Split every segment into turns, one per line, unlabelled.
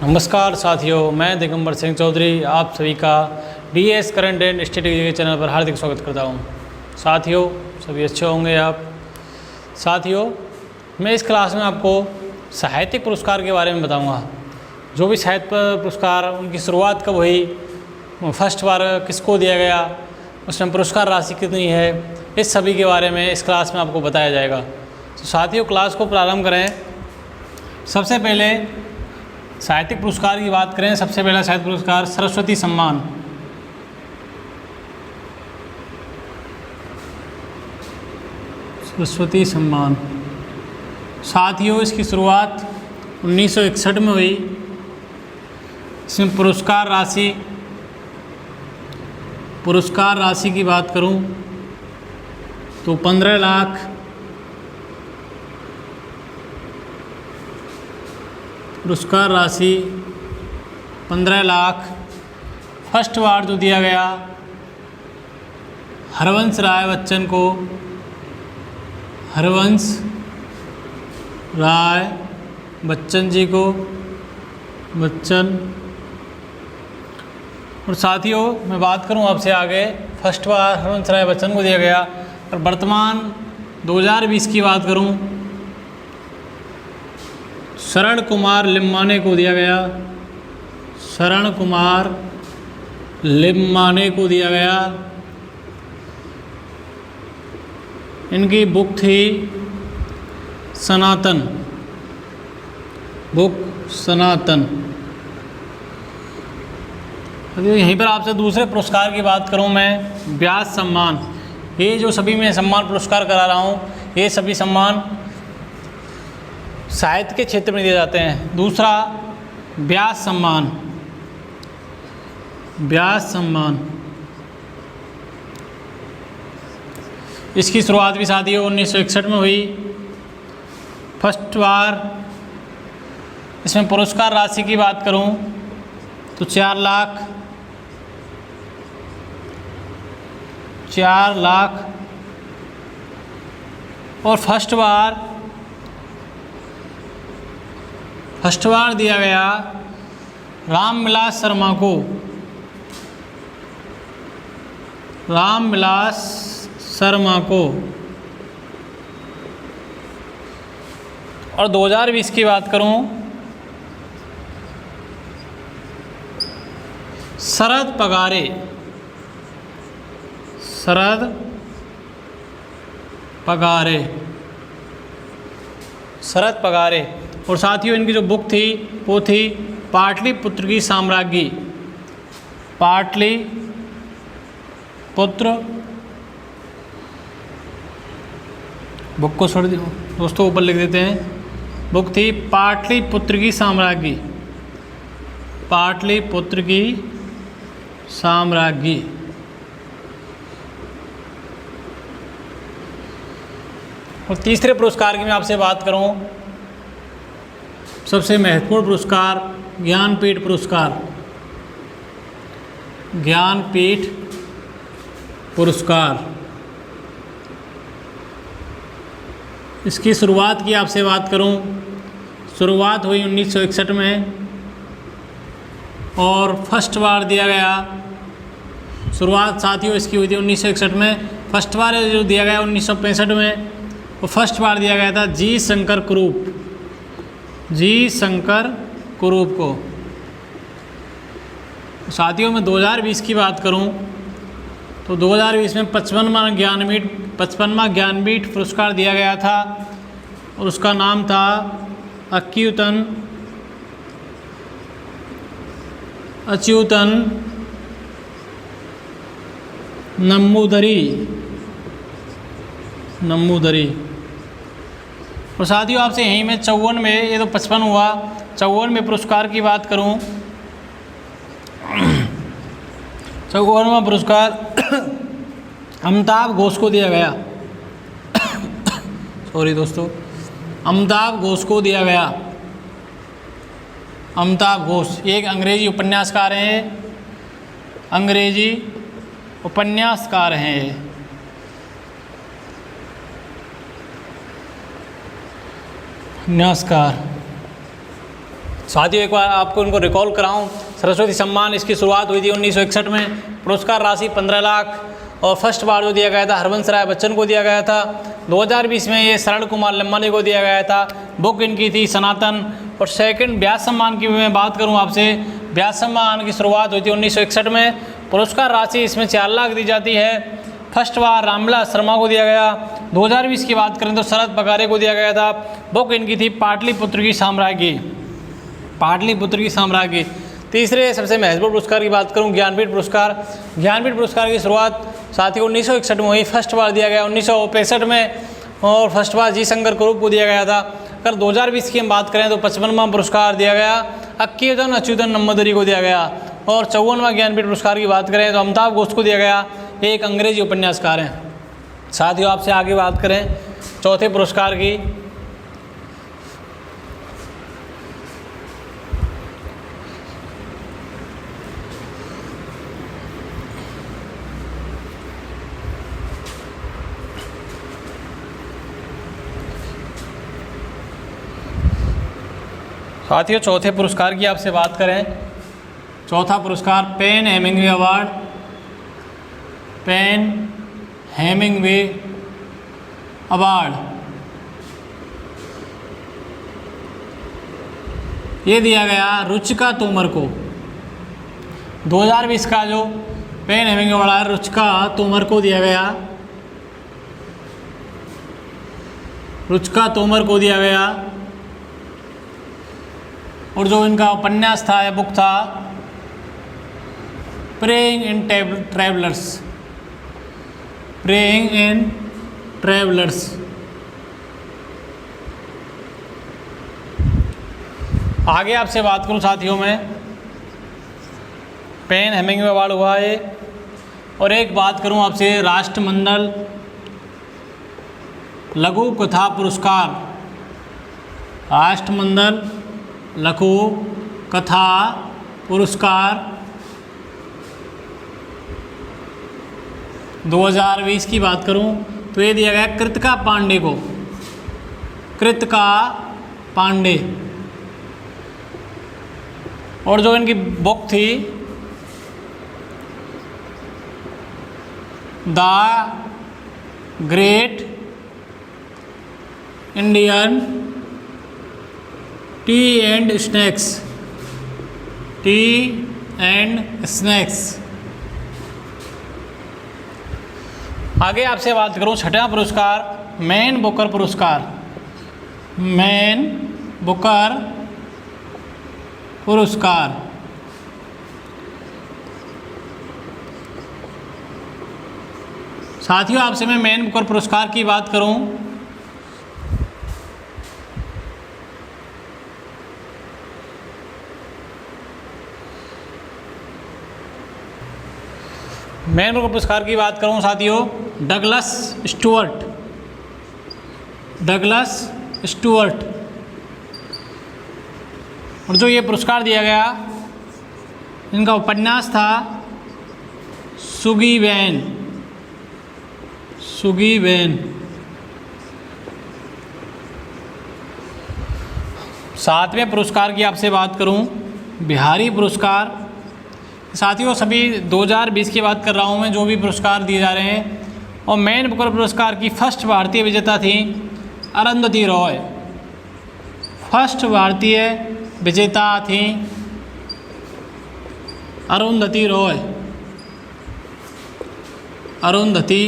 नमस्कार साथियों, मैं दिगंबर सिंह चौधरी आप सभी का डीएस करंट एंड स्टडी के चैनल पर हार्दिक स्वागत करता हूं। साथियों, सभी अच्छे होंगे आप। साथियों, मैं इस क्लास में आपको साहित्यिक पुरस्कार के बारे में बताऊंगा। जो भी साहित्य पुरस्कार, उनकी शुरुआत कब हुई, फर्स्ट बार किसको दिया गया, उसमें पुरस्कार राशि कितनी है, इस सभी के बारे में इस क्लास में आपको बताया जाएगा। तो साथियों, क्लास को प्रारंभ करें। सबसे पहले साहित्यिक पुरस्कार की बात करें। सबसे पहला साहित्य पुरस्कार सरस्वती सम्मान। सरस्वती सम्मान साथियों, इसकी शुरुआत 1961 में हुई। इसमें पुरस्कार राशि की बात करूं तो 15 लाख पुरस्कार राशि 15 लाख। फर्स्ट अवार्ड जो दिया गया हरवंश राय बच्चन को, हरवंश राय बच्चन जी को, बच्चन। और साथियों, मैं बात करूं आपसे आगे, फर्स्ट बार हरवंश राय बच्चन को दिया गया। और वर्तमान 2020 की बात करूं, शरण कुमार लिम्माने को दिया गया। शरण कुमार लिम्माने को दिया गया। इनकी बुक थी सनातन, बुक सनातन। यहीं पर आपसे दूसरे पुरस्कार की बात करूं मैं, व्यास सम्मान। ये जो सभी मैं सम्मान पुरस्कार करा रहा हूं, ये सभी सम्मान साहित्य के क्षेत्र में दिए जाते हैं। दूसरा व्यास सम्मान। व्यास सम्मान, इसकी शुरुआत भी साथियों 1961 में हुई। फर्स्ट बार इसमें पुरस्कार राशि की बात करूं तो 4 लाख। और फर्स्ट बार दिया गया रामविलास शर्मा को। रामविलास शर्मा को। और 2020 की बात करूं, शरद पगारे। शरद पगारे, शरद पगारे। और साथियों, इनकी जो बुक थी वो थी पाटलिपुत्र की साम्राज्ञी। पाटलिपुत्र, बुक को छोड़ दोस्तों ऊपर लिख देते हैं। बुक थी पाटलिपुत्र की साम्राज्ञी। पाटलिपुत्र की साम्राज्ञी। और तीसरे पुरस्कार की मैं आपसे बात करूं, सबसे महत्वपूर्ण पुरस्कार ज्ञानपीठ पुरस्कार। ज्ञानपीठ पुरस्कार, इसकी शुरुआत की आपसे बात करूं, शुरुआत हुई 1961 में। और फर्स्ट बार दिया गया, शुरुआत साथियों इसकी हुई थी 1961 में। फर्स्ट बार जो दिया गया 1965 में। और फर्स्ट बार दिया गया था जी शंकर कुरूप को। साथियों, मैं 2020 की बात करूं तो 2020 में 55वां ज्ञानपीठ पुरस्कार दिया गया था। और उसका नाम था अच्युतन नम्बूदरी। और साथियों, आपसे यहीं में 54 में, ये तो 55 हुआ, 54 में पुरस्कार की बात करूं, 54वां पुरस्कार अमिताभ घोष को दिया गया। सॉरी दोस्तों, अमिताभ घोष को दिया गया। अमिताभ घोष एक अंग्रेजी उपन्यासकार हैं। अंग्रेजी उपन्यासकार हैं। उपन्यासकार। साथियों एक बार आपको इनको रिकॉल कराऊं, सरस्वती सम्मान इसकी शुरुआत हुई थी 1961 में, पुरस्कार राशि 15 लाख और फर्स्ट बार जो दिया गया था हरबंस राय बच्चन को दिया गया था। 2020 में ये शरण कुमार लम्बानी को दिया गया था। बुक इनकी थी सनातन। और सेकंड व्यास सम्मान की मैं बात करूं आपसे, व्यास सम्मान की शुरुआत हुई थी 1961 में, पुरस्कार राशि इसमें 4 लाख दी जाती है। फर्स्ट बार रामविलास शर्मा को दिया गया। 2020 की बात करें तो शरद बगारे को दिया गया था। बुक इनकी थी पाटलिपुत्र की साम्राज्ञी, पाटलिपुत्र की साम्राज्ञी। तीसरे सबसे महत्वपूर्ण पुरस्कार की बात करूं, ज्ञानपीठ पुरस्कार। ज्ञानपीठ पुरस्कार की शुरुआत साथियों 1961 में हुई, फर्स्ट बार दिया गया 1965 में, और फर्स्ट बार जी शंकर कुरूप को दिया गया था। अगर 2020 की हम बात करें तो 55वां पुरस्कार दिया गया अच्युतन अच्युतन नंबूदरी को दिया गया। और 54वां ज्ञानपीठ पुरस्कार की बात करें तो अमिताभ घोष को दिया गया, एक अंग्रेजी उपन्यासकार हैं। साथियों आपसे आगे बात करें चौथे पुरस्कार की, साथियों चौथे पुरस्कार की आपसे बात करें, चौथा पुरस्कार PEN Hemingway award, PEN Hemingway award, ये दिया गया रुचिका तोमर को। 2020 का जो PEN Hemingway award Ruchika Tomar को दिया गया, रुचिका तोमर को दिया गया। और जो इनका उपन्यास था या बुक था प्रेइंग इन ट्रैवलर्स, प्रेइंग इन ट्रैवलर्स। आगे आपसे बात करूं साथियों में, पेन हेमिंगवे अवार्ड हुआ है। और एक बात करूं आपसे राष्ट्रमंडल लघु कथा पुरस्कार, राष्ट्रमंडल लघु कथा पुरस्कार 2020 की बात करूं तो ये दिया गया कृतिका पांडे को, कृतिका पांडे। और जो इनकी बुक थी the great Indian T and snacks, T and snacks. आगे आपसे बात करूं छठवां पुरस्कार मैन बुकर पुरस्कार, मैन बुकर पुरस्कार। साथियों आपसे मैं मैन बुकर पुरस्कार की बात करूं मैन बुकर पुरस्कार की बात करूं साथियों डगलस स्टुअर्ट, डगलस स्टुअर्ट। और जो ये पुरस्कार दिया गया इनका उपन्यास था सुगी वैन, सुगी वैन। सातवें पुरस्कार की आपसे बात करूं बिहारी पुरस्कार। साथियों सभी 2020 की बात कर रहा हूं मैं, जो भी पुरस्कार दिए जा रहे हैं। और मैन बुकर पुरस्कार की फर्स्ट भारतीय विजेता थी अरुंधति रॉय, फर्स्ट भारतीय विजेता थी अरुंधति रॉय, अरुंधति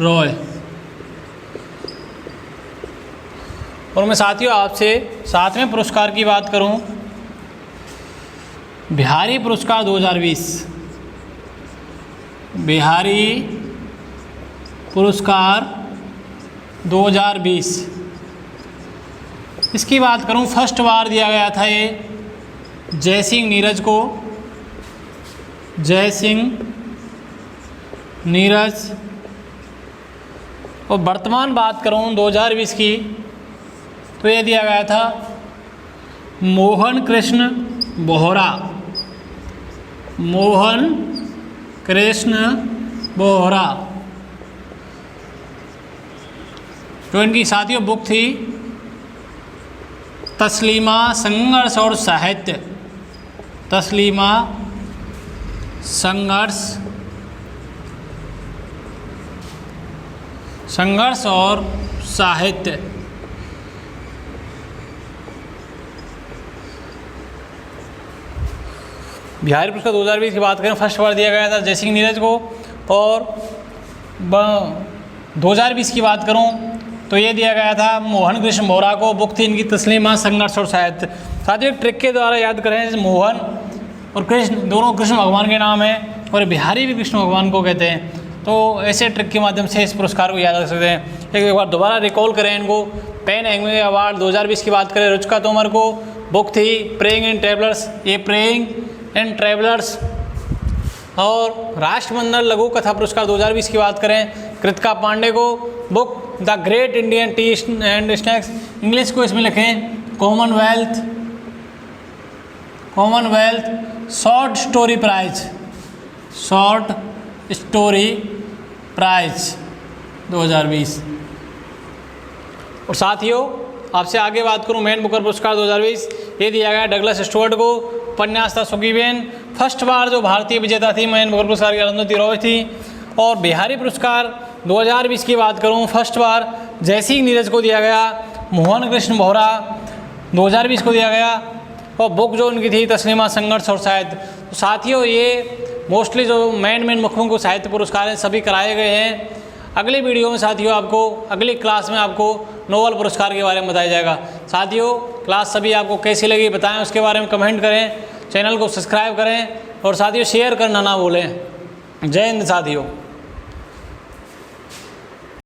रॉय। और मैं साथियों आपसे सातवें पुरस्कार की बात करूं बिहारी पुरस्कार 2020, बिहारी पुरस्कार 2020। इसकी बात करूं फर्स्ट बार दिया गया था ये जय सिंह नीरज को, जय सिंह नीरज। और वर्तमान बात करूं 2020 की तो ये दिया गया था मोहन कृष्ण बोहरा, मोहन कृष्ण बोहरा। जो इनकी साथियों बुक थी तस्लीमा संघर्ष और साहित्य, तस्लीमा संघर्ष और साहित्य। बिहारी पुरस्कार 2020 की बात करें, फर्स्ट बार दिया गया था जयसिंह नीरज को, और 2020 की बात करूं तो ये दिया गया था मोहन कृष्ण बोहरा को। बुक थी इनकी तस्लीमा संघर्ष और साहित्य। साथियों ट्रिक के द्वारा याद करें, मोहन और कृष्ण दोनों कृष्ण भगवान के नाम हैं और बिहारी भी कृष्ण भगवान को कहते हैं, तो ऐसे ट्रिक के माध्यम से इस पुरस्कार को याद रख सकते हैं। एक बार दोबारा रिकॉल करें इनको। पेन एंगवे अवार्ड 2020 की बात करें, रुचिका तोमर को। बुक थी प्रेइंग इन ट्रेवलर्स, ये प्रेइंग इन ट्रेवलर्स। और राष्ट्रमंडल लघु कथा पुरस्कार 2020 की बात करें, कृतिका पांडे को। Book the great Indian T and snacks, English को इसमें लिखें कॉमनवेल्थ शॉर्ट स्टोरी प्राइज 2020। और साथियों आपसे आगे बात करूं, मैन बुकर पुरस्कार 2020 ये दिया गया डगलस स्टुअर्ट को। उपन्यास था सुकीबेन। फर्स्ट बार जो भारतीय विजेता थी मैन बुकर पुरस्कार की अरुंधति रॉय थी। और बिहारी पुरस्कार 2020 की बात करूं, फर्स्ट बार जयसिंह नीरज को दिया गया। मोहन कृष्ण बोहरा 2020 को दिया गया। और बुक जो उनकी थी तस्लीमा संघर्ष और साहित्य। तो साथियों ये मोस्टली जो मेन मुख्यों को साहित्य पुरस्कार हैं सभी कराए गए हैं। अगली वीडियो में साथियों आपको अगली क्लास में आपको नोबल पुरस्कार के बारे में बताया जाएगा। साथियों क्लास सभी आपको कैसी लगी बताएं, उसके बारे में कमेंट करें, चैनल को सब्सक्राइब करें और साथियों शेयर करना ना भूलें। जय हिंद साथियों।